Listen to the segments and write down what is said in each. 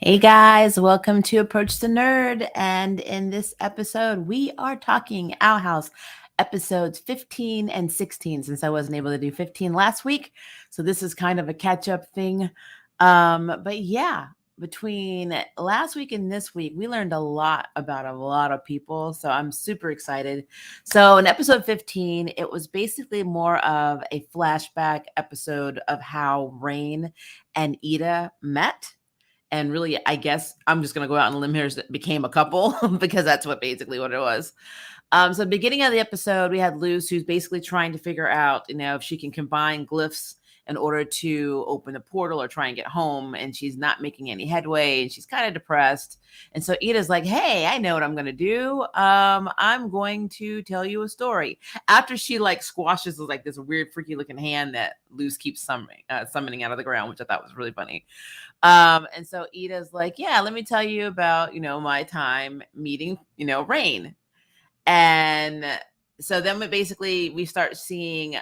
Hey guys, welcome to Approach the Nerd. And in this episode, we are talking Owl House episodes 15 and 16 since I wasn't able to do 15 last week. So this is kind of a catch up thing. But yeah, between last week and this week, we learned a lot about a lot of people. So I'm super excited. So in episode 15, it was basically more of a flashback episode of how Rain and Ida met. And really, I guess I'm just gonna go out on a limb here, became a couple because that's basically what it was. So beginning of the episode, we had Luce, who's basically trying to figure out, if she can combine glyphs in order to open the portal or try and get home, and she's not making any headway, and she's kind of depressed. And so Ida's like, "Hey, I know what I'm gonna do. I'm going to tell you a story." After she squashes like this weird, freaky looking hand that Luce keeps summoning out of the ground, which I thought was really funny. And so Ida's like, "Yeah, let me tell you about, my time meeting, Rain." And so then we start seeing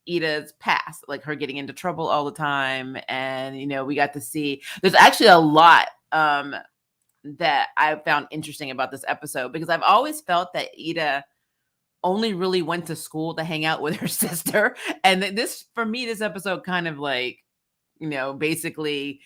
Ida's past, like her getting into trouble all the time. And, we got to see there's actually a lot that I found interesting about this episode, because I've always felt that Ida only really went to school to hang out with her sister. And for me, this episode kind of basically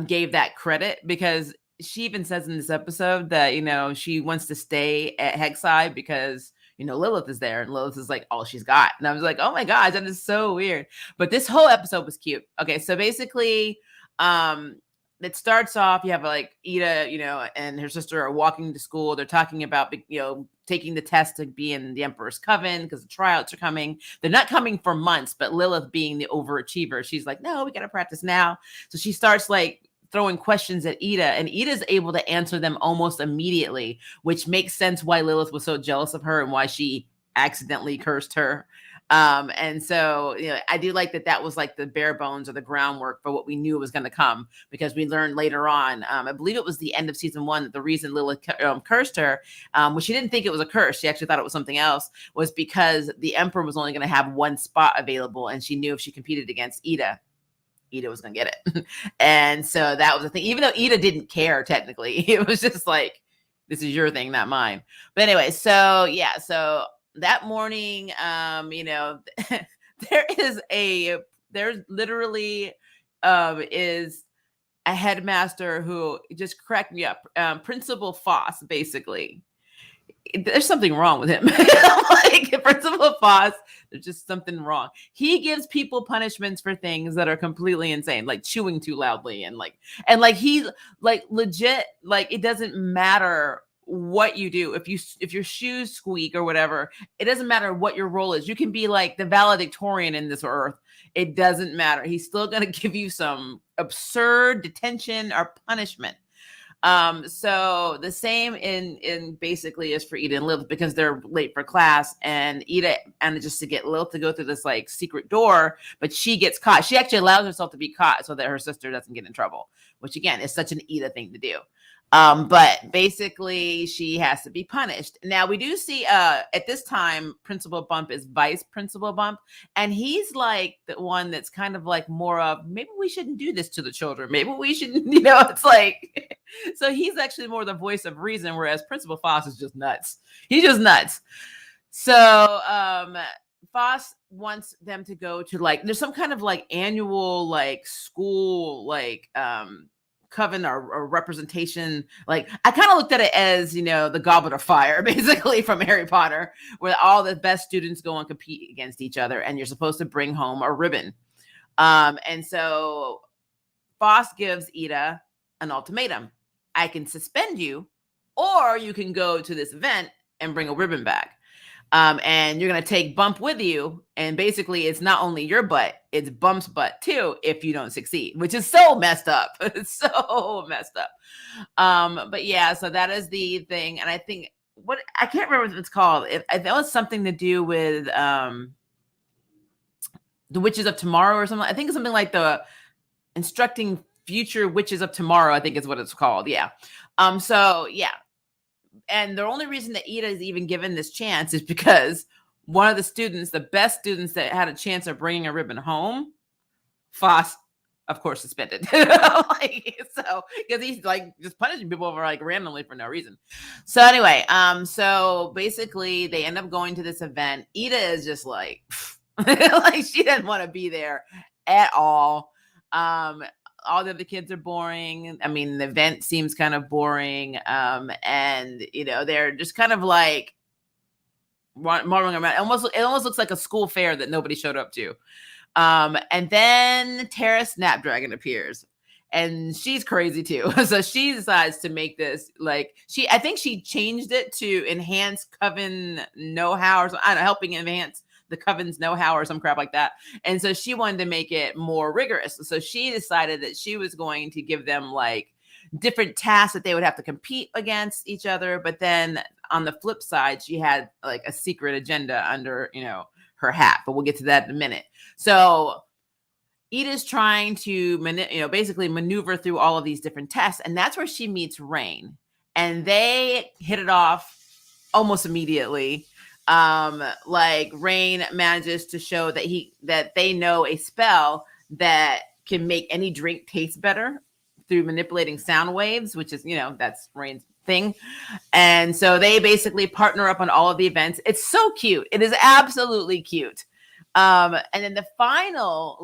gave that credit, because she even says in this episode that, she wants to stay at Hexside because, Lilith is there, and Lilith is like all she's got. And I was like, oh my gosh, that is so weird. But this whole episode was cute. Okay, so basically, it starts off, you have Ida, and her sister are walking to school. They're talking about, taking the test to be in the Emperor's Coven because the tryouts are coming. They're not coming for months, but Lilith, being the overachiever, she's like, no, we got to practice now. So she starts throwing questions at Ida, and Ida's able to answer them almost immediately, which makes sense why Lilith was so jealous of her and why she accidentally cursed her. And so, I do like that was like the bare bones or the groundwork for what we knew was going to come, because we learned later on, I believe it was the end of season 1, that the reason Lilith cursed her, which she didn't think it was a curse, she actually thought it was something else, was because the Emperor was only going to have one spot available, and she knew if she competed against Ida was going to get it. And so that was the thing, even though Ida didn't care technically, it was just like, this is your thing, not mine. But anyway, so yeah, so that morning, there's literally is a headmaster who just cracked me up. Principal Foss, basically. There's something wrong with him. Like Principal Foss, there's just something wrong. He gives people punishments for things that are completely insane, like chewing too loudly, and he legit, it doesn't matter what you do. If your shoes squeak or whatever, it doesn't matter what your role is. You can be like the valedictorian in this earth. It doesn't matter. He's still going to give you some absurd detention or punishment. So the same in basically is for Ida and Lilith, because they're late for class, and Ida manages to get Lilith to go through this secret door, but she gets caught. She actually allows herself to be caught so that her sister doesn't get in trouble, which again is such an Ida thing to do. But basically she has to be punished. Now we do see at this time Principal Bump is Vice Principal Bump, and he's like the one that's kind of like more of, maybe we shouldn't do this to the children, maybe we shouldn't, it's like so he's actually more the voice of reason, whereas Principal Foss is just nuts. He's just nuts. So Foss wants them to go to there's some kind of annual school coven or representation. I kind of looked at it as, the Goblet of Fire, basically, from Harry Potter, where all the best students go and compete against each other, and you're supposed to bring home a ribbon. And so Foss gives Ida an ultimatum: I can suspend you, or you can go to this event and bring a ribbon back. And you're going to take Bump with you. And basically, it's not only your butt, it's Bump's butt too, if you don't succeed, which is so messed up. It's so messed up. But yeah, so that is the thing. And I think I can't remember what it's called. That was something to do with the Witches of Tomorrow or something. I think it's something like the Instructing Future Witches of Tomorrow, I think is what it's called. Yeah. So yeah. And the only reason that Ida is even given this chance is because one of the best students that had a chance of bringing a ribbon home, Foss of course, suspended. Like, so because he's like just punishing people for like randomly for no reason. So anyway, so basically they end up going to this event. Ida is just like, like she doesn't want to be there at all. All the other kids are boring. I mean, the event seems kind of boring. And they're just kind of like wandering around. It almost looks like a school fair that nobody showed up to. And then Tara Snapdragon appears, and she's crazy too. So she decides to make this I think she changed it to enhance Coven know-how or something, I don't know, helping enhance the Coven's know-how or some crap like that. And so she wanted to make it more rigorous. So she decided that she was going to give them like different tasks that they would have to compete against each other. But then on the flip side, she had like a secret agenda under, her hat, but we'll get to that in a minute. So Ida's trying to basically maneuver through all of these different tests, and that's where she meets Rain, and they hit it off almost immediately. Like Rain manages to show that they know a spell that can make any drink taste better through manipulating sound waves, which is that's Rain's thing. And so they basically partner up on all of the events. It's so cute. It is absolutely cute. And then the final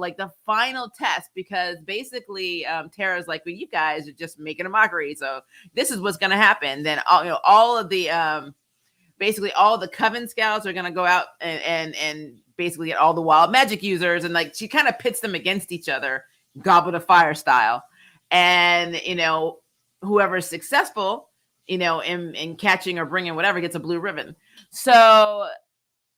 test, because basically Tara's like, well, you guys are just making a mockery, so this is what's going to happen. Then all of the basically all the Coven scouts are going to go out and basically get all the wild magic users, and like she kind of pits them against each other, Goblet of Fire style. And whoever's successful in catching or bringing whatever gets a blue ribbon. So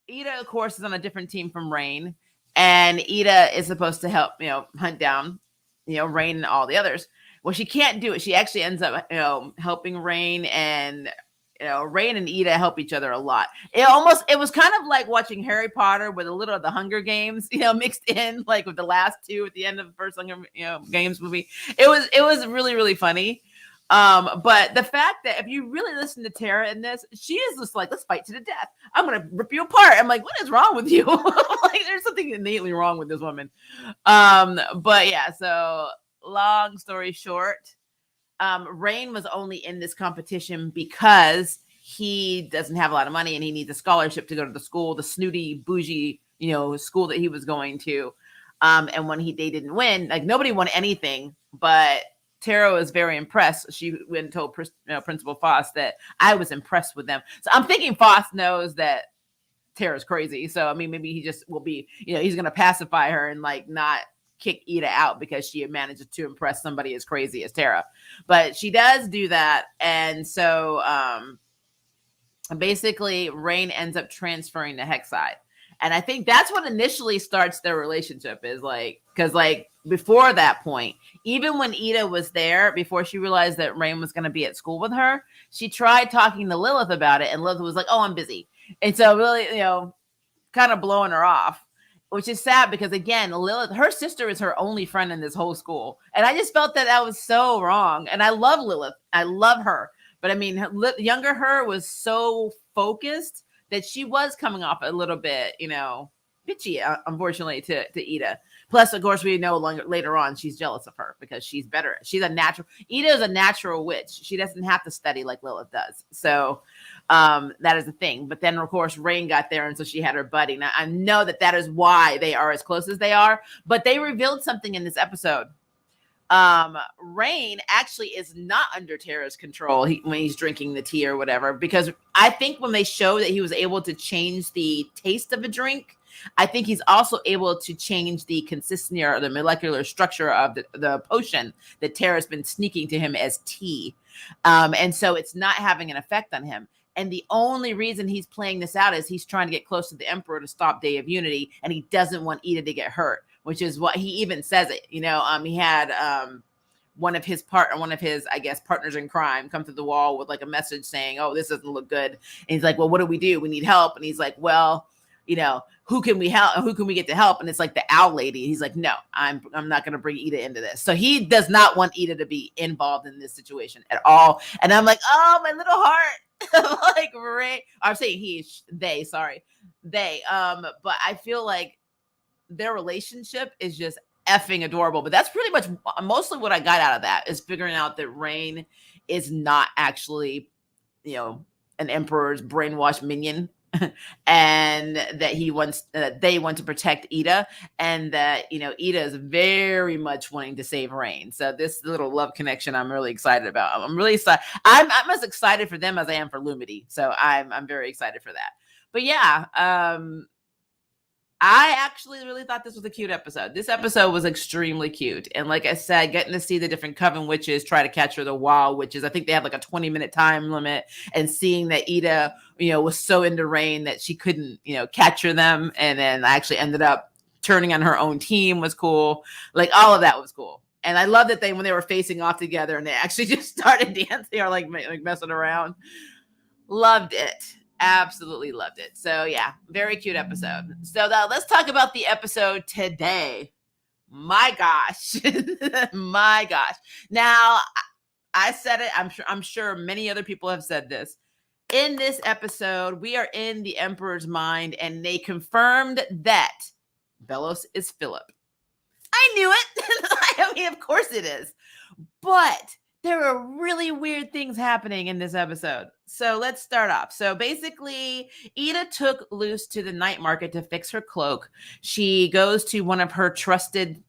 Ida, of course, is on a different team from Rain, and Ida is supposed to help, hunt down, Rain and all the others. Well, she can't do it. She actually ends up, helping Rain, and Rain and Ida help each other a lot. It was kind of like watching Harry Potter with a little of the Hunger Games, mixed in, like with the last two at the end of the first Hunger Games movie. It was really, really funny. But the fact that if you really listen to Tara in this, she is just like, let's fight to the death. I'm going to rip you apart. I'm like, what is wrong with you? Like, there's something innately wrong with this woman. But yeah, so long story short, Rain was only in this competition because he doesn't have a lot of money and he needs a scholarship to go to the snooty, bougie, school that he was going to. And when they didn't win, like nobody won anything, but Tara was very impressed. She went and told Principal Foss that I was impressed with them. So I'm thinking Foss knows that Tara's crazy. So, I mean, maybe he just will be, he's going to pacify her and like not kick Ida out because she manages to impress somebody as crazy as Tara. But she does do that. And so basically Rain ends up transferring to Hexside. And I think that's what initially starts their relationship, is like, because like before that point, even when Ida was there, before she realized that Rain was going to be at school with her, she tried talking to Lilith about it. And Lilith was like, oh, I'm busy. And so really, kind of blowing her off, which is sad because, again, Lilith, her sister is her only friend in this whole school. And I just felt that was so wrong. And I love Lilith. I love her. But I mean, younger her was so focused that she was coming off a little bit, bitchy, unfortunately, to Ida. Plus, of course, we know later on she's jealous of her because she's better. Ida is a natural witch. She doesn't have to study like Lilith does. So that is the thing. But then, of course, Rain got there, and so she had her buddy. Now, I know that is why they are as close as they are. But they revealed something in this episode. Rain actually is not under Tara's control when he's drinking the tea or whatever, because I think when they show that he was able to change the taste of a drink, I think he's also able to change the consistency or the molecular structure of the potion that Tara's been sneaking to him as tea. And so it's not having an effect on him. And the only reason he's playing this out is he's trying to get close to the Emperor to stop Day of Unity, and he doesn't want Ida to get hurt, which is what he even says it. He had one of his I guess partners in crime come through the wall with like a message saying, oh, this doesn't look good. And he's like, well, what do? We need help. And he's like, well, who can we help? Who can we get to help? And it's like the owl lady. He's like, no, I'm not going to bring Ida into this. So he does not want Ida to be involved in this situation at all. And I'm like, oh, my little heart. Like, Ray, I'm saying they. But I feel like their relationship is just effing adorable. But that's pretty much mostly what I got out of that, is figuring out that Rain is not actually, an emperor's brainwashed minion. And that they want to protect Ida, and that Ida is very much wanting to save Rain. So this little love connection I'm really excited about. I'm really excited. I'm as excited for them as I am for Lumity. So I'm very excited for that. But yeah, I actually really thought this was a cute episode. This episode was extremely cute. And like I said, getting to see the different Coven witches try to capture the wild witches. I think they have like a 20-minute time limit, and seeing that Ida, was so into Rain that she couldn't, capture them. And then actually ended up turning on her own team was cool. Like all of that was cool. And I love that when they were facing off together and they actually just started dancing or like messing around. Loved it. Absolutely loved it. So yeah, very cute episode. So now let's talk about the episode today. My gosh. My gosh. Now, I said it. I'm sure many other people have said this. In this episode, we are in the Emperor's mind, and they confirmed that Belos is Philip. I knew it. I mean, of course it is. But there are really weird things happening in this episode. So let's start off. So basically, Ida took Luce to the night market to fix her cloak. She goes to one of her trusted,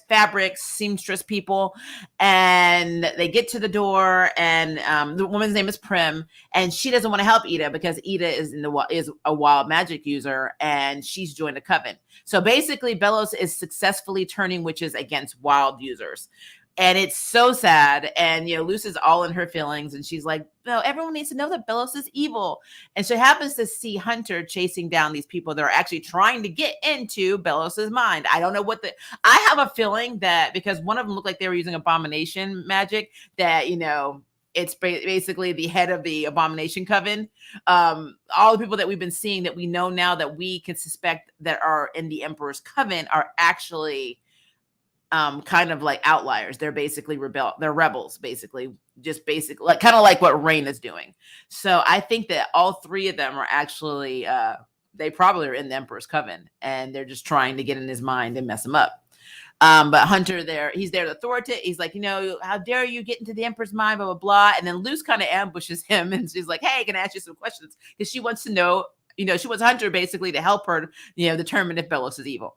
fabric seamstress people, and they get to the door, and the woman's name is Prim, and she doesn't want to help Ida because Ida is a wild magic user, and she's joined a coven. So basically, Belos is successfully turning witches against wild users. And it's so sad. And, Luce is all in her feelings. And she's like, no, everyone needs to know that Belos is evil. And she happens to see Hunter chasing down these people that are actually trying to get into Belos's mind. I don't know I have a feeling that because one of them looked like they were using abomination magic, that, it's basically the head of the abomination coven. All the people that we've been seeing that we know now that we can suspect that are in the Emperor's coven are actually kind of like outliers. They're basically they're rebels, basically, kind of like what Rain is doing. So I think that all three of them are actually, they probably are in the Emperor's coven, and they're just trying to get in his mind and mess him up. But Hunter he's there to thwart it. He's like, how dare you get into the Emperor's mind, blah, blah, blah. And then Luce kind of ambushes him, and she's like, hey, can I ask you some questions? Because she wants to know, she wants Hunter basically to help her, determine if Belos is evil.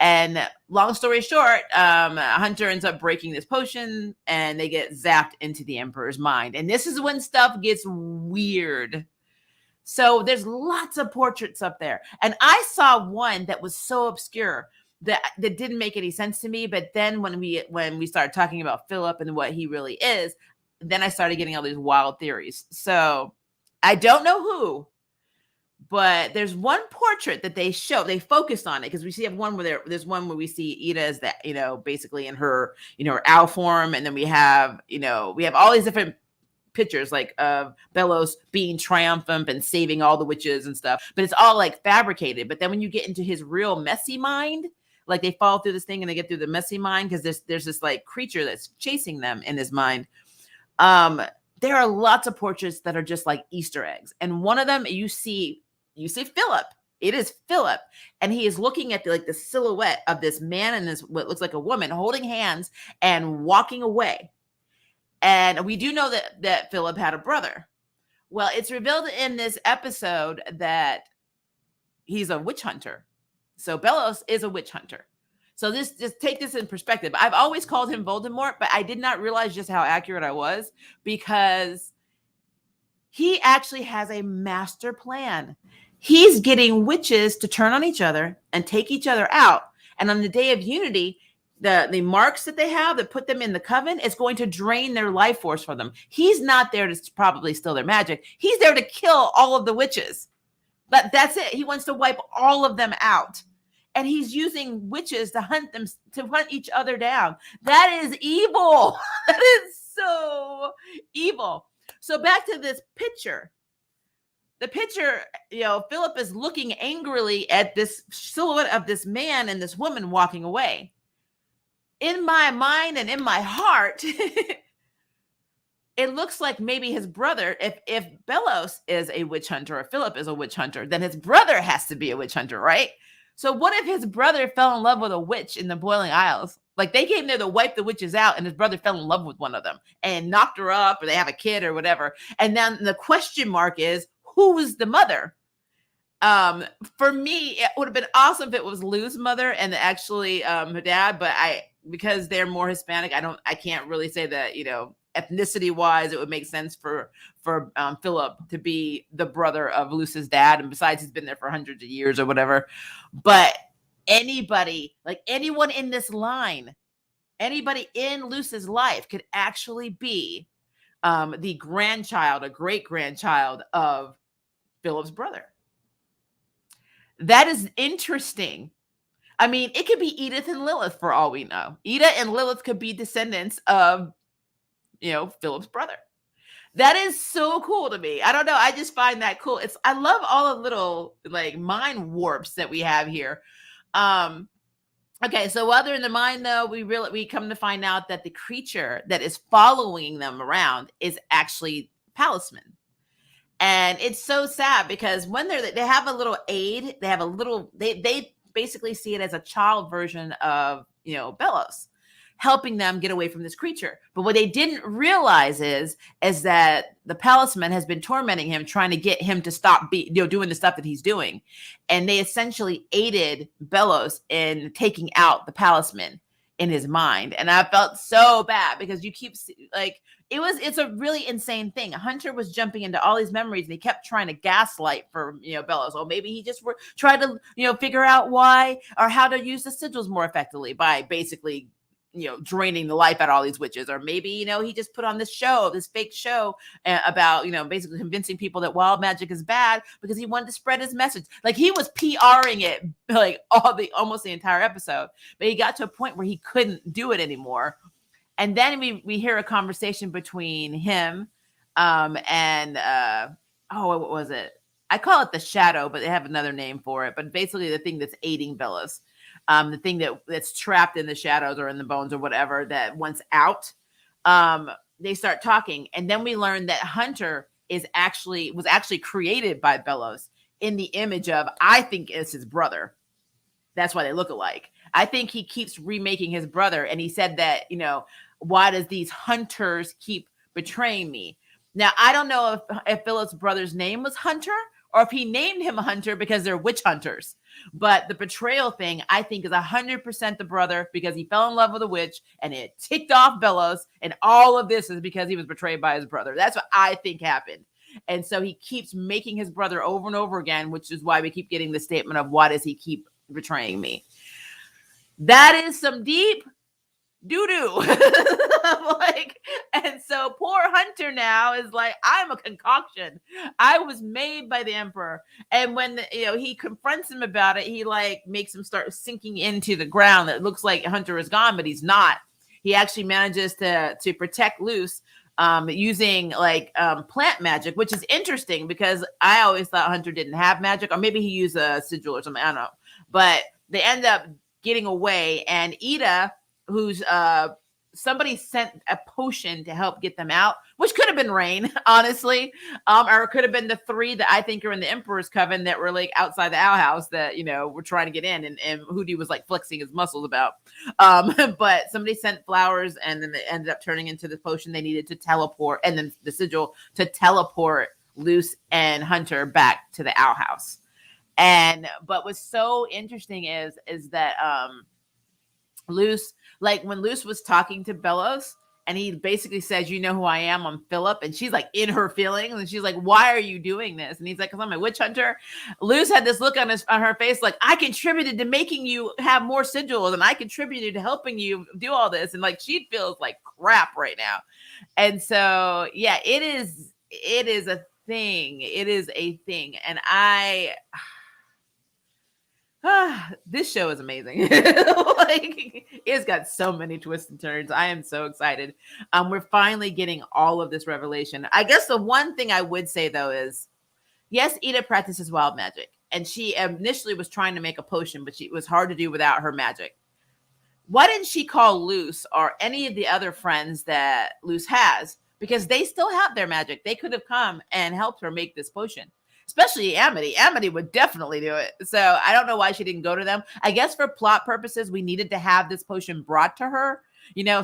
And long story short, Hunter ends up breaking this potion, and they get zapped into the Emperor's mind. And this is when stuff gets weird. So there's lots of portraits up there. And I saw one that was so obscure that didn't make any sense to me. But then when we started talking about Philip and what he really is, then I started getting all these wild theories. So I don't know who, but there's one portrait that they focused on it, because we have one where there's one where we see Ida as that, basically in her, her owl form. And then we have all these different pictures like of Belos being triumphant and saving all the witches and stuff, but it's all like fabricated. But then when you get into his real messy mind, like they fall through this thing and they get through the messy mind, because there's this like creature that's chasing them in his mind. There are lots of portraits that are just like Easter eggs. And one of them, you see Philip. It is Philip. And he is looking at the silhouette of this man and this, what looks like a woman, holding hands and walking away. And we do know that Philip had a brother. Well, it's revealed in this episode that he's a witch hunter. So Belos is a witch hunter. So just take this in perspective. I've always called him Voldemort, but I did not realize just how accurate I was, because he actually has a master plan. He's getting witches to turn on each other and take each other out. And on the Day of Unity, the marks that they have that put them in the coven is going to drain their life force from them. He's not there to probably steal their magic. He's there to kill all of the witches. But that's it. He wants to wipe all of them out. And he's using witches to hunt each other down. That is evil. That is so evil. So back to this picture. The picture, Philip is looking angrily at this silhouette of this man and this woman walking away. In my mind and in my heart, it looks like maybe his brother, if Belos is a witch hunter or Philip is a witch hunter, then his brother has to be a witch hunter, right? So what if his brother fell in love with a witch in the Boiling Isles? Like they came there to wipe the witches out, and his brother fell in love with one of them and knocked her up, or they have a kid or whatever. And then the question mark is, who was the mother? For me, it would have been awesome if it was Lou's mother and actually her dad, but because they're more Hispanic, I can't really say that, ethnicity wise, it would make sense for Philip to be the brother of Luce's dad. And besides, he's been there for hundreds of years or whatever. But anybody, like anyone in this line, anybody in Luce's life could actually be the grandchild, a great grandchild of Philip's brother. That is interesting. I mean, it could be Edith and Lilith for all we know. Edith and Lilith could be descendants of, Philip's brother. That is so cool to me. I don't know. I just find that cool. I love all the little like mind warps that we have here. Okay, so while they're in the mine, though, we come to find out that the creature that is following them around is actually Palisman. And it's so sad because when they have a little aid, they basically see it as a child version of, Bellows, helping them get away from this creature. But what they didn't realize is that the Palisman has been tormenting him, trying to get him to stop doing the stuff that he's doing. And they essentially aided Bellows in taking out the Palisman in his mind. And I felt so bad because you keep like, it's a really insane thing. Hunter was jumping into all these memories and he kept trying to gaslight for, Bellows. Or maybe he just tried to, figure out why or how to use the sigils more effectively by basically, draining the life out of all these witches. Or maybe, he just put on this fake show about, basically convincing people that wild magic is bad because he wanted to spread his message. Like he was PRing it like almost the entire episode, but he got to a point where he couldn't do it anymore. And then we hear a conversation between him and what was it? I call it the shadow, but they have another name for it. But basically the thing that's aiding Bellows. The thing that's trapped in the shadows or in the bones or whatever that wants out. They start talking. And then we learn that Hunter was actually created by Bellows in the image of, I think it's his brother. That's why they look alike. I think he keeps remaking his brother. And he said that, why does these hunters keep betraying me? Now, I don't know if Philip's brother's name was Hunter or if he named him Hunter because they're witch hunters. But the betrayal thing, I think, is 100% the brother because he fell in love with a witch and it ticked off Bellows. And all of this is because he was betrayed by his brother. That's what I think happened. And so he keeps making his brother over and over again, which is why we keep getting the statement of, why does he keep betraying me? That is some deep doo-doo. And so poor Hunter now is like, I'm a concoction. I was made by the Emperor. And when he confronts him about it, he like makes him start sinking into the ground. It looks like Hunter is gone, but he's not. He actually manages to protect Luce using plant magic, which is interesting because I always thought Hunter didn't have magic, or maybe he used a sigil or something. I don't know. But they end up getting away, and Ida, who's somebody sent a potion to help get them out, which could have been Rain, honestly, or it could have been the three that I think are in the Emperor's Coven that were like outside the owl house that were trying to get in, and Hootie was like flexing his muscles about. But somebody sent flowers, and then they ended up turning into the potion they needed to teleport, and then the sigil to teleport Luce and Hunter back to the owl house. But what's so interesting is that Luce, like when Luce was talking to Bellows and he basically says, you know who I am, I'm Philip. And she's like in her feelings. And she's like, why are you doing this? And he's like, because I'm a witch hunter. Luce had this look on her face like, I contributed to making you have more sigils, and I contributed to helping you do all this. And like, she feels like crap right now. And so, yeah, it is a thing. It is a thing. And this show is amazing. Like, it's got so many twists and turns. I am so excited. We're finally getting all of this revelation. I guess the one thing I would say though is, yes, Ida practices wild magic, and she initially was trying to make a potion, but it was hard to do without her magic. Why didn't she call Luce or any of the other friends that Luce has? Because they still have their magic. They could have come and helped her make this potion. especially Amity. Amity would definitely do it. So I don't know why she didn't go to them. I guess for plot purposes, we needed to have this potion brought to her.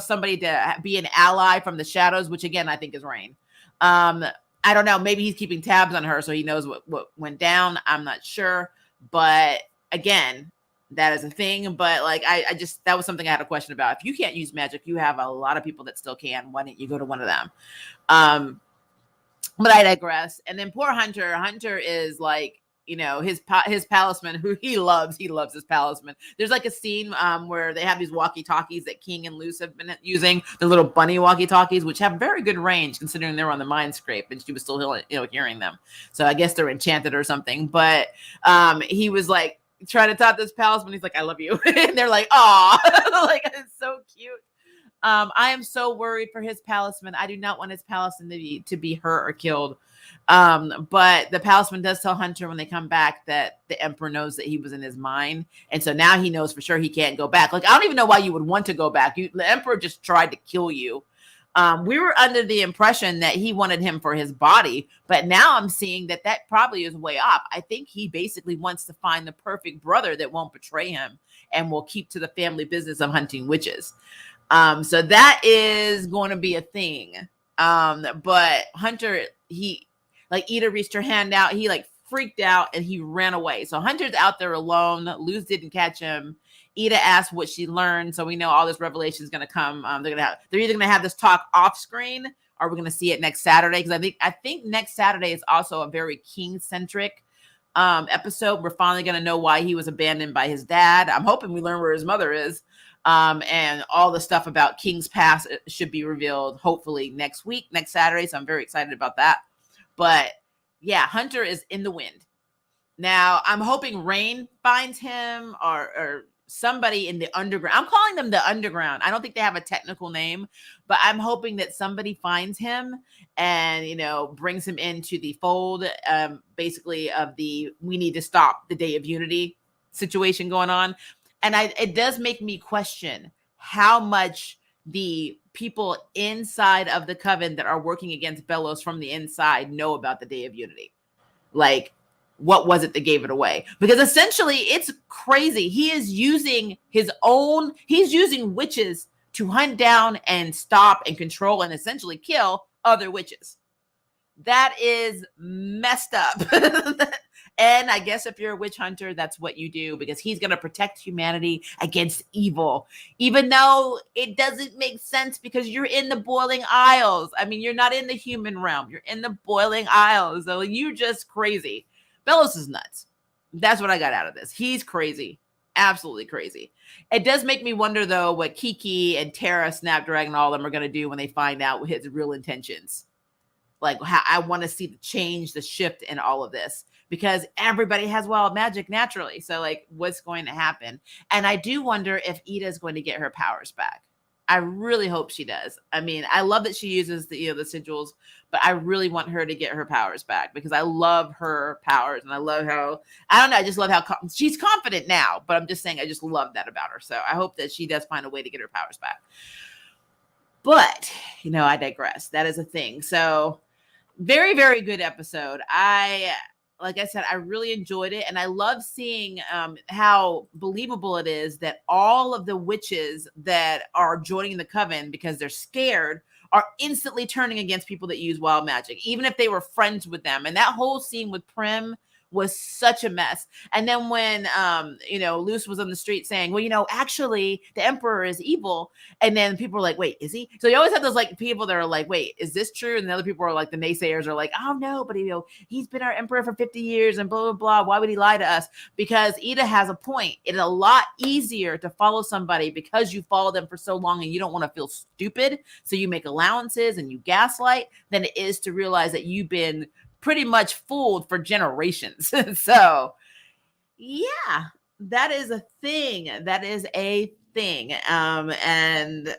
Somebody to be an ally from the shadows, which again I think is Rain. I don't know. Maybe he's keeping tabs on her, so he knows what went down. I'm not sure, but again, that is a thing. But like, I just, that was something I had a question about. If you can't use magic, you have a lot of people that still can. Why didn't you go to one of them? But I digress. And then poor Hunter. Hunter is like, his palisman, who he loves his palisman. There's like a scene where they have these walkie-talkies that King and Luce have been using, the little bunny walkie-talkies, which have very good range considering they're on the mind scrape, and she was still hearing them. So I guess they're enchanted or something. But he was like trying to talk this palisman. He's like, I love you. And they're like, aw. Like, it's so cute. I am so worried for his palisman. I do not want his palisman to be hurt or killed. But the palisman does tell Hunter when they come back that the Emperor knows that he was in his mind. And so now he knows for sure he can't go back. Like, I don't even know why you would want to go back. The Emperor just tried to kill you. We were under the impression that he wanted him for his body, but now I'm seeing that probably is way off. I think he basically wants to find the perfect brother that won't betray him and will keep to the family business of hunting witches. So that is going to be a thing. But Hunter, Eda reached her hand out. He like freaked out and he ran away. So Hunter's out there alone. Luce didn't catch him. Eda asked what she learned. So we know all this revelation is going to come. They're either going to have this talk off screen or we're going to see it next Saturday. Cause I think next Saturday is also a very King centric, episode. We're finally going to know why he was abandoned by his dad. I'm hoping we learn where his mother is. And all the stuff about King's past should be revealed hopefully next Saturday. So I'm very excited about that. But yeah, Hunter is in the wind. Now I'm hoping Rain finds him or somebody in the underground. I'm calling them the underground. I don't think they have a technical name, but I'm hoping that somebody finds him and, brings him into the fold, basically of we need to stop the Day of Unity situation going on. And it does make me question how much the people inside of the coven that are working against Belos from the inside know about the Day of Unity. Like, what was it that gave it away? Because essentially it's crazy. He is using he's using witches to hunt down and stop and control and essentially kill other witches. That is messed up. And I guess if you're a witch hunter, that's what you do, because he's going to protect humanity against evil, even though it doesn't make sense because you're in the Boiling Isles. I mean, you're not in the human realm. You're in the Boiling Isles. So you're just crazy. Belos is nuts. That's what I got out of this. He's crazy. Absolutely crazy. It does make me wonder, though, what Kiki and Terra, Snapdragon, all of them are going to do when they find out his real intentions. Like, how I want to see the change, the shift in all of this, because everybody has wild magic naturally. So like, what's going to happen? And I do wonder if Eda is going to get her powers back. I really hope she does. I mean, I love that she uses the sigils, but I really want her to get her powers back because I love her powers and I love how, I don't know, I just love how she's confident now, but I'm just saying, I just love that about her. So I hope that she does find a way to get her powers back. But, I digress. That is a thing. So very, very good episode. Like I said, I really enjoyed it. And I love seeing how believable it is that all of the witches that are joining the coven because they're scared are instantly turning against people that use wild magic, even if they were friends with them. And that whole scene with Prim was such a mess. And then when, Luce was on the street saying, well, actually the Emperor is evil. And then people are like, wait, is he? So you always have those like people that are like, wait, is this true? And the other people are like, the naysayers are like, oh no, but he's been our Emperor for 50 years and blah, blah, blah. Why would he lie to us? Because Eda has a point. It's a lot easier to follow somebody because you follow them for so long and you don't want to feel stupid. So you make allowances and you gaslight than it is to realize that you've been pretty much fooled for generations. So yeah, that is a thing. And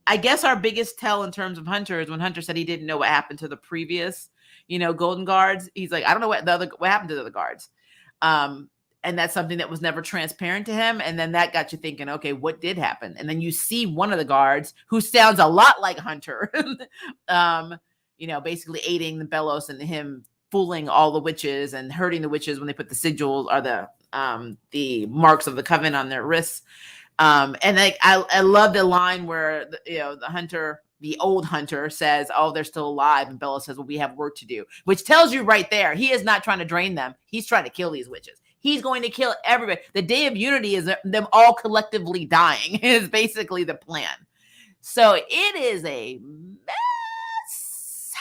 I guess our biggest tell in terms of Hunter is when Hunter said he didn't know what happened to the previous, Golden Guards. He's like, I don't know what happened to the other guards. And that's something that was never transparent to him. And then that got you thinking, okay, what did happen? And then you see one of the guards who sounds a lot like Hunter, basically aiding the Belos and him fooling all the witches and hurting the witches when they put the sigils or the marks of the coven on their wrists. And like I love the line where the old hunter says, "Oh, they're still alive," and Bella says, "Well, we have work to do," which tells you right there he is not trying to drain them. He's trying to kill these witches. He's going to kill everybody. The Day of Unity is them all collectively dying. Is basically the plan. So it is a mess.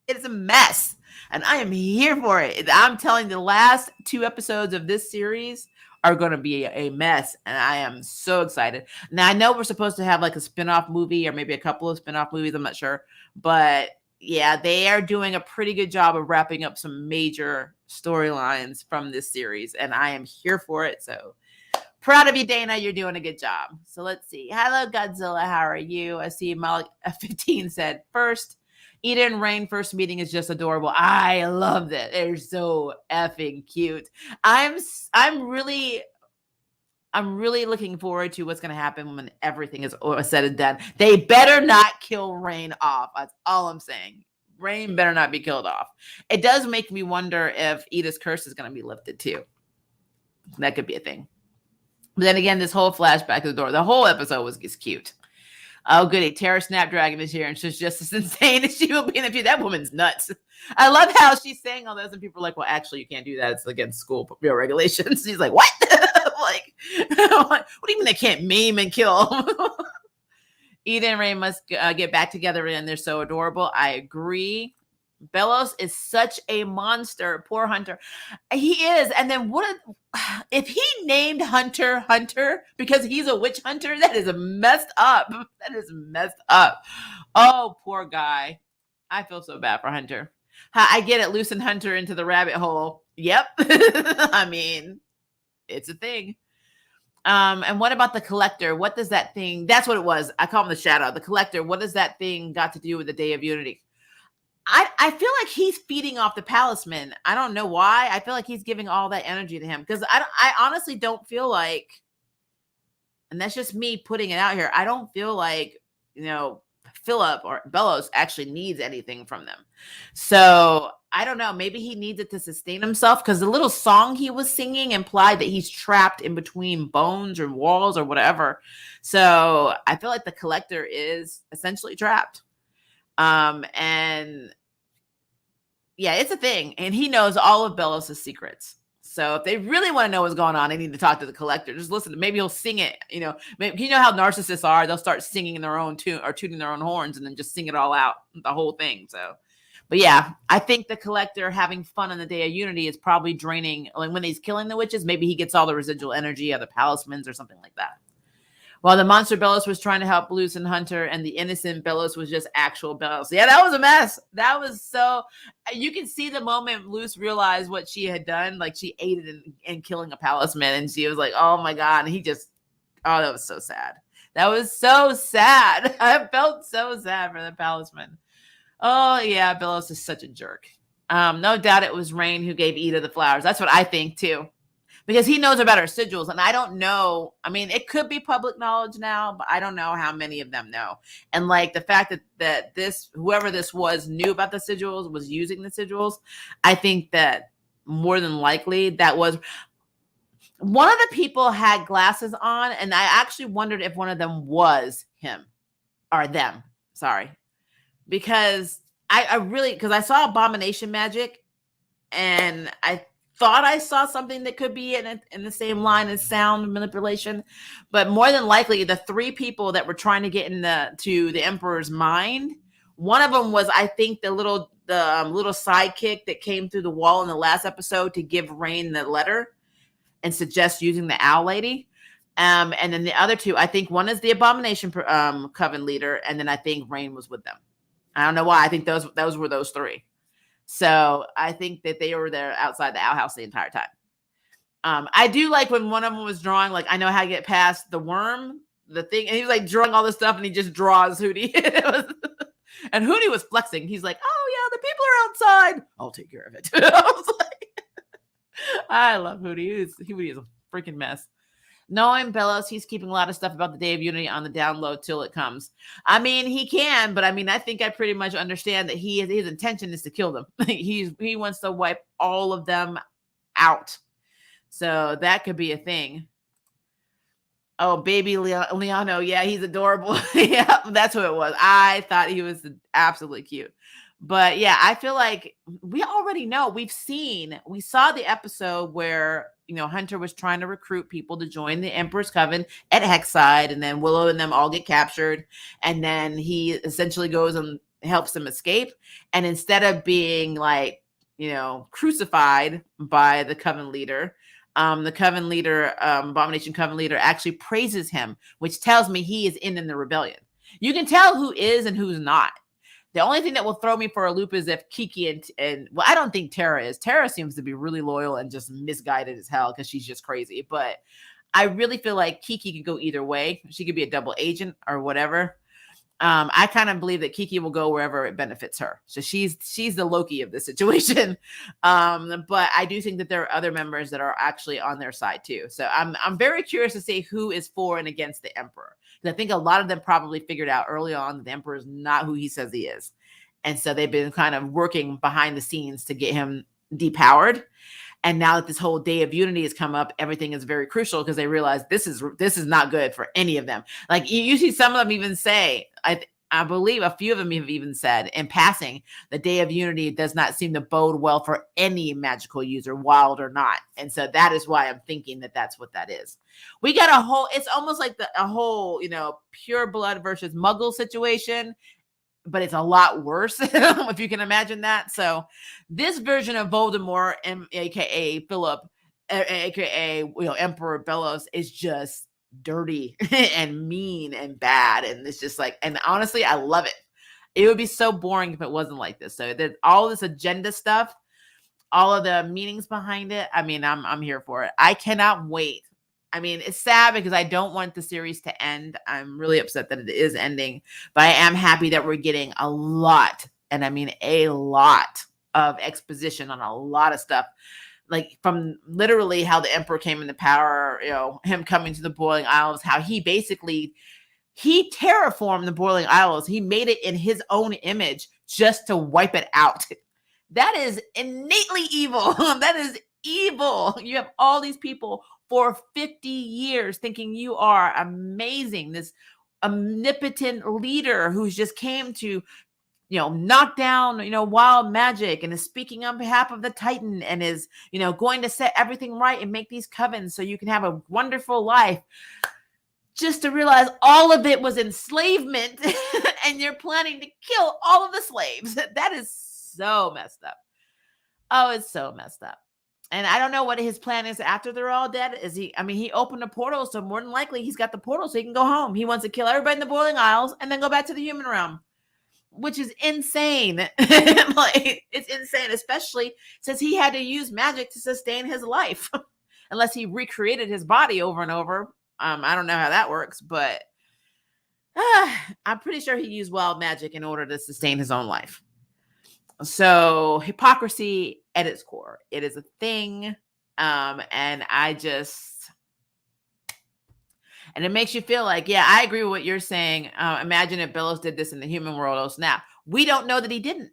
It is a mess. And I am here for it. I'm telling you, the last 2 episodes of this series are going to be a mess. And I am so excited. Now, I know we're supposed to have like a spinoff movie or maybe a couple of spinoff movies. I'm not sure. But yeah, they are doing a pretty good job of wrapping up some major storylines from this series. And I am here for it. So proud of you, Dana. You're doing a good job. So let's see. Hello, Godzilla. How are you? I see Malik 15 said first. Eda and Rain first meeting is just adorable. I love that. They're so effing cute. I'm really looking forward to what's going to happen when everything is said and done. They better not kill Rain off. That's all I'm saying. Rain better not be killed off. It does make me wonder if Eda's curse is going to be lifted too. That could be a thing. But then again, this whole flashback of the door, the whole episode was cute. Oh, goody. Terra Snapdragon is here, and she's just as insane as she will be in the future. That woman's nuts. I love how she's saying all this, and people are like, well, actually, you can't do that. It's against school regulations. She's like, what? Like, what do you mean they can't maim and kill? Eda and Ray must get back together, and they're so adorable. I agree. Bellows is such a monster. Poor Hunter. He is. And then if he named Hunter because he's a witch hunter, that is messed up. That is messed up. Oh, poor guy. I feel so bad for Hunter. I get it. Loosen Hunter into the rabbit hole. Yep. I mean, it's a thing. And what about the Collector? What does that thing? That's what it was. I call him the Shadow. The Collector. What does that thing got to do with the Day of Unity? I feel like he's feeding off the Palisman. I don't know why. I feel like he's giving all that energy to him because I honestly don't feel like, and that's just me putting it out here. I don't feel like, Philip or Bellows actually needs anything from them. So I don't know. Maybe he needs it to sustain himself because the little song he was singing implied that he's trapped in between bones or walls or whatever. So I feel like the Collector is essentially trapped. And yeah, it's a thing. And he knows all of Bellows' secrets. So if they really want to know what's going on, they need to talk to the Collector. Just listen. Maybe he'll sing it. Maybe, you know how narcissists are. They'll start singing in their own tune or tooting their own horns and then just sing it all out, the whole thing. So, but yeah, I think the Collector having fun on the Day of Unity is probably draining. Like when he's killing the witches, maybe he gets all the residual energy of the Palismans or something like that. While the monster Bellows was trying to help loosen Hunter and the innocent Bellows was just actual Bellows. Yeah, that was a mess. That was so... You can see the moment Luce realized what she had done. Like, she aided in killing a Palisman. And she was like, oh, my God. And he just... Oh, that was so sad. That was so sad. I felt so sad for the Palisman. Oh, yeah, Bellows is such a jerk. No doubt it was Rain who gave Eda the flowers. That's what I think, too. Because he knows about her sigils, and I don't know. I mean, it could be public knowledge now, but I don't know how many of them know. And like the fact that whoever this was knew about the sigils, was using the sigils, I think that more than likely that was one of the people had glasses on, and I actually wondered if one of them was him or them. Sorry, because because I saw Abomination Magic, and I thought I saw something that could be in the same line as sound manipulation, but more than likely the 3 people that were trying to get to the Emperor's mind, one of them was, I think, the little sidekick that came through the wall in the last episode to give Rain the letter and suggest using the Owl Lady. And then the other 2, I think one is the Abomination Coven leader, and then I think Rain was with them. I don't know why. I think those were those 3. So I think that they were there outside the Owl House the entire time. I do like when one of them was drawing, like, I know how to get past the worm, the thing. And he was like drawing all this stuff and he just draws Hootie. And Hootie was flexing. He's like, oh yeah, the people are outside. I'll take care of it. I was like, I love Hootie. Hootie is a freaking mess. Knowing Bellows, he's keeping a lot of stuff about the Day of Unity on the down low till it comes. I mean, he can, but I mean, I think I pretty much understand that his intention is to kill them. He wants to wipe all of them out. So that could be a thing. Oh, baby Liano. Yeah, he's adorable. Yeah, that's who it was. I thought he was absolutely cute. But yeah, I feel like we already know. We saw the episode where, Hunter was trying to recruit people to join the Emperor's Coven at Hexside, and then Willow and them all get captured. And then he essentially goes and helps them escape. And instead of being like, crucified by the Coven leader, the Coven leader, Abomination Coven leader, actually praises him, which tells me he is in the rebellion. You can tell who is and who's not. The only thing that will throw me for a loop is if Kiki and I don't think Tara is. Tara seems to be really loyal and just misguided as hell because she's just crazy. But I really feel like Kiki could go either way. She could be a double agent or whatever. I kind of believe that Kiki will go wherever it benefits her. So she's the Loki of the situation. But I do think that there are other members that are actually on their side too. So I'm very curious to see who is for and against the Emperor. Because I think a lot of them probably figured out early on that the Emperor is not who he says he is. And so they've been kind of working behind the scenes to get him depowered. And now that this whole Day of Unity has come up, everything is very crucial because they realize this is not good for any of them. Like you see some of them even say, I believe a few of them have even said in passing, the Day of Unity does not seem to bode well for any magical user, wild or not. And so that is why I'm thinking that that's what that is. We got it's almost like a whole, pure blood versus muggle situation, but it's a lot worse if you can imagine that. So this version of Voldemort, aka Philip, aka Emperor Bellows, is just dirty and mean and bad, and it's just like, and honestly, I love it. It would be so boring if it wasn't like this. So there's all this agenda stuff, all of the meanings behind it. I mean, I'm here for it. I cannot wait. I mean, it's sad because I don't want the series to end. I'm really upset that it is ending, but I am happy that we're getting a lot, and I mean a lot of exposition on a lot of stuff. Like from literally how the Emperor came into power, him coming to the Boiling Isles, how he terraformed the Boiling Isles. He made it in his own image just to wipe it out. That is innately evil. That is evil. You have all these people for 50 years thinking you are amazing, this omnipotent leader who's just came to knock down, wild magic, and is speaking on behalf of the Titan, and is, going to set everything right and make these covens so you can have a wonderful life. Just to realize all of it was enslavement and you're planning to kill all of the slaves. That is so messed up. Oh, it's so messed up. And I don't know what his plan is after they're all dead. He opened a portal, so more than likely he's got the portal so he can go home. He wants to kill everybody in the Boiling Isles and then go back to the human realm, which is insane. Like, it's insane, especially since he had to use magic to sustain his life, unless he recreated his body over and over. I don't know how that works, but I'm pretty sure he used wild magic in order to sustain his own life. So hypocrisy at its core, it is a thing. And it makes you feel like, yeah, I agree with what you're saying. Imagine if Bellows did this in the human world. Oh, snap. We don't know that he didn't.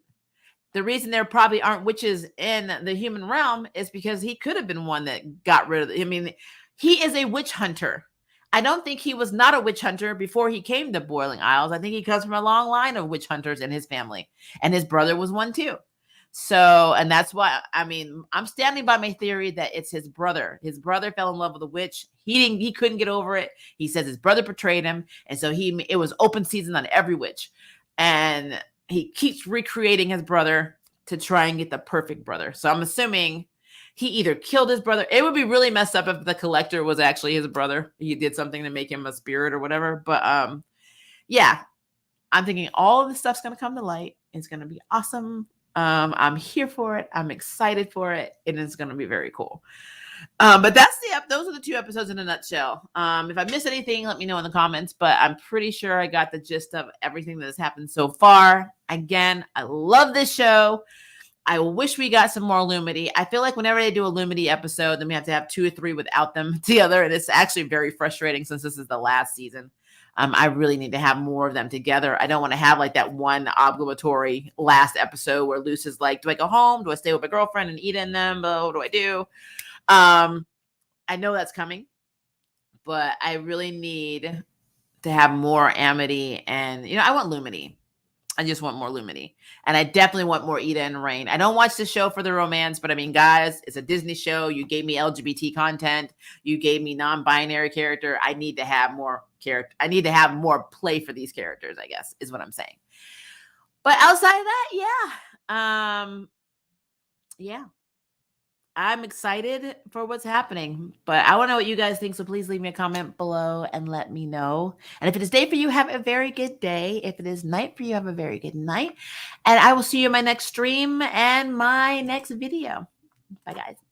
The reason there probably aren't witches in the human realm is because he could have been one that got rid of it. I mean, he is a witch hunter. I don't think he was not a witch hunter before he came to Boiling Isles. I think he comes from a long line of witch hunters in his family, and his brother was one too. So, and that's why, I'm standing by my theory that it's his brother. His brother fell in love with a witch. He couldn't get over it. He says his brother betrayed him. And so it was open season on every witch. And he keeps recreating his brother to try and get the perfect brother. So I'm assuming he either killed his brother. It would be really messed up if the collector was actually his brother. He did something to make him a spirit or whatever. But yeah, I'm thinking all of this stuff's going to come to light. It's going to be awesome. I'm here for it. I'm excited for it. And it's going to be very cool. But those are the 2 episodes in a nutshell. If I miss anything, let me know in the comments, but I'm pretty sure I got the gist of everything that has happened so far. Again, I love this show. I wish we got some more Lumity. I feel like whenever they do a Lumity episode, then we have to have 2 or 3 without them together. And it's actually very frustrating since this is the last season. I really need to have more of them together. I don't want to have like that one obligatory last episode where Luce is like, do I go home? Do I stay with my girlfriend and eat in them? What do I do? I know that's coming, but I really need to have more Amity. And, I want Lumity. I just want more Lumity. And I definitely want more Eda and Rain. I don't watch the show for the romance, but I mean, guys, it's a Disney show. You gave me LGBT content. You gave me non-binary character. I need to have more character. I need to have more play for these characters, I guess, is what I'm saying. But outside of that, yeah. I'm excited for what's happening, but I want to know what you guys think. So please leave me a comment below and let me know. And if it is day for you, have a very good day. If it is night for you, have a very good night. And I will see you in my next stream and my next video. Bye, guys.